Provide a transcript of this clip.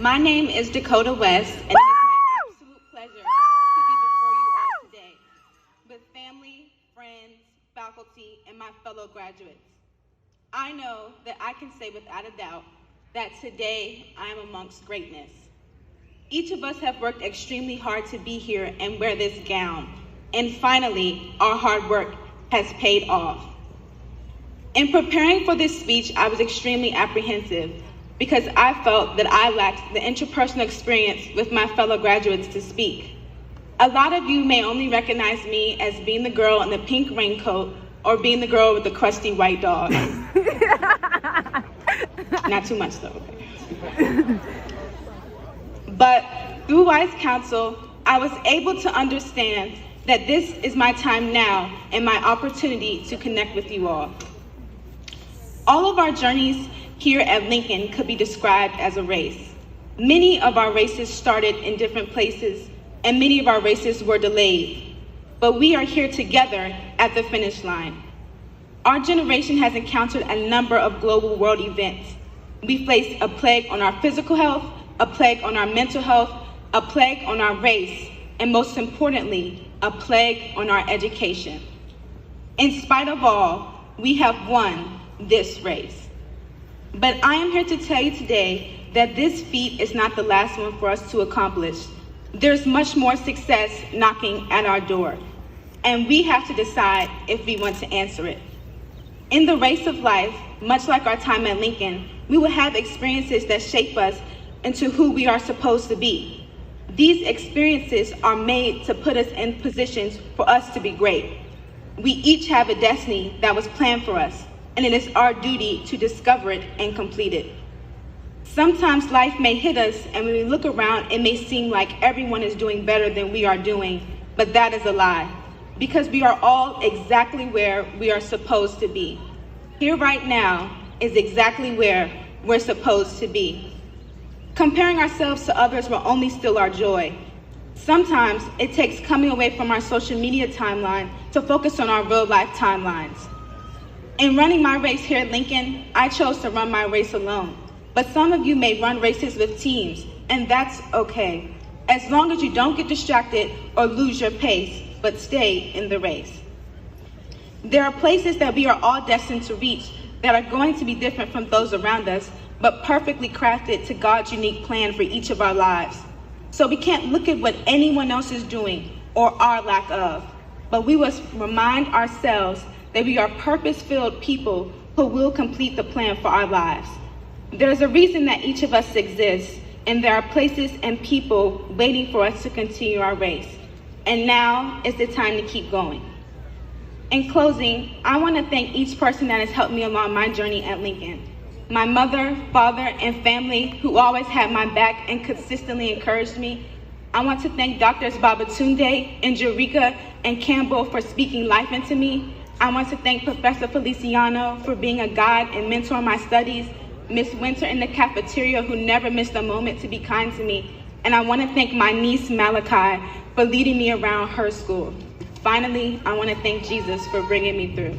My name is Dakotah West, and it is my absolute pleasure to be before you all today with family, friends, faculty, and my fellow graduates. I know that I can say without a doubt that today I am amongst greatness. Each of us have worked extremely hard to be here and wear this gown, and finally, our hard work has paid off. In preparing for this speech, I was extremely apprehensive because I felt that I lacked the interpersonal experience with my fellow graduates to speak. A lot of you may only recognize me as being the girl in the pink raincoat or being the girl with the crusty white dog. Not too much though. But through wise counsel, I was able to understand that this is my time now and my opportunity to connect with you all. All of our journeys here at Lincoln could be described as a race. Many of our races started in different places, and many of our races were delayed. But we are here together at the finish line. Our generation has encountered a number of global world events. We faced a plague on our physical health, a plague on our mental health, a plague on our race, and most importantly, a plague on our education. In spite of all, we have won this race. But I am here to tell you today that this feat is not the last one for us to accomplish. There's much more success knocking at our door, and we have to decide if we want to answer it. In the race of life, much like our time at Lincoln, we will have experiences that shape us into who we are supposed to be. These experiences are made to put us in positions for us to be great. We each have a destiny that was planned for us, and it is our duty to discover it and complete it. Sometimes life may hit us, and when we look around, it may seem like everyone is doing better than we are doing, but that is a lie, because we are all exactly where we are supposed to be. Here right now is exactly where we're supposed to be. Comparing ourselves to others will only steal our joy. Sometimes it takes coming away from our social media timeline to focus on our real life timelines. In running my race here at Lincoln, I chose to run my race alone. But some of you may run races with teams, and that's okay, as long as you don't get distracted or lose your pace, but stay in the race. There are places that we are all destined to reach that are going to be different from those around us, but perfectly crafted to God's unique plan for each of our lives. So we can't look at what anyone else is doing or our lack of, but we must remind ourselves that we are purpose-filled people who will complete the plan for our lives. There's a reason that each of us exists, and there are places and people waiting for us to continue our race. And now is the time to keep going. In closing, I want to thank each person that has helped me along my journey at Lincoln. My mother, father, and family who always had my back and consistently encouraged me. I want to thank Drs. Babatunde and Jerica and Campbell for speaking life into me. I want to thank Professor Feliciano for being a guide and mentor in my studies, Miss Winter in the cafeteria who never missed a moment to be kind to me, and I want to thank my niece Malachi for leading me around her school. Finally, I want to thank Jesus for bringing me through.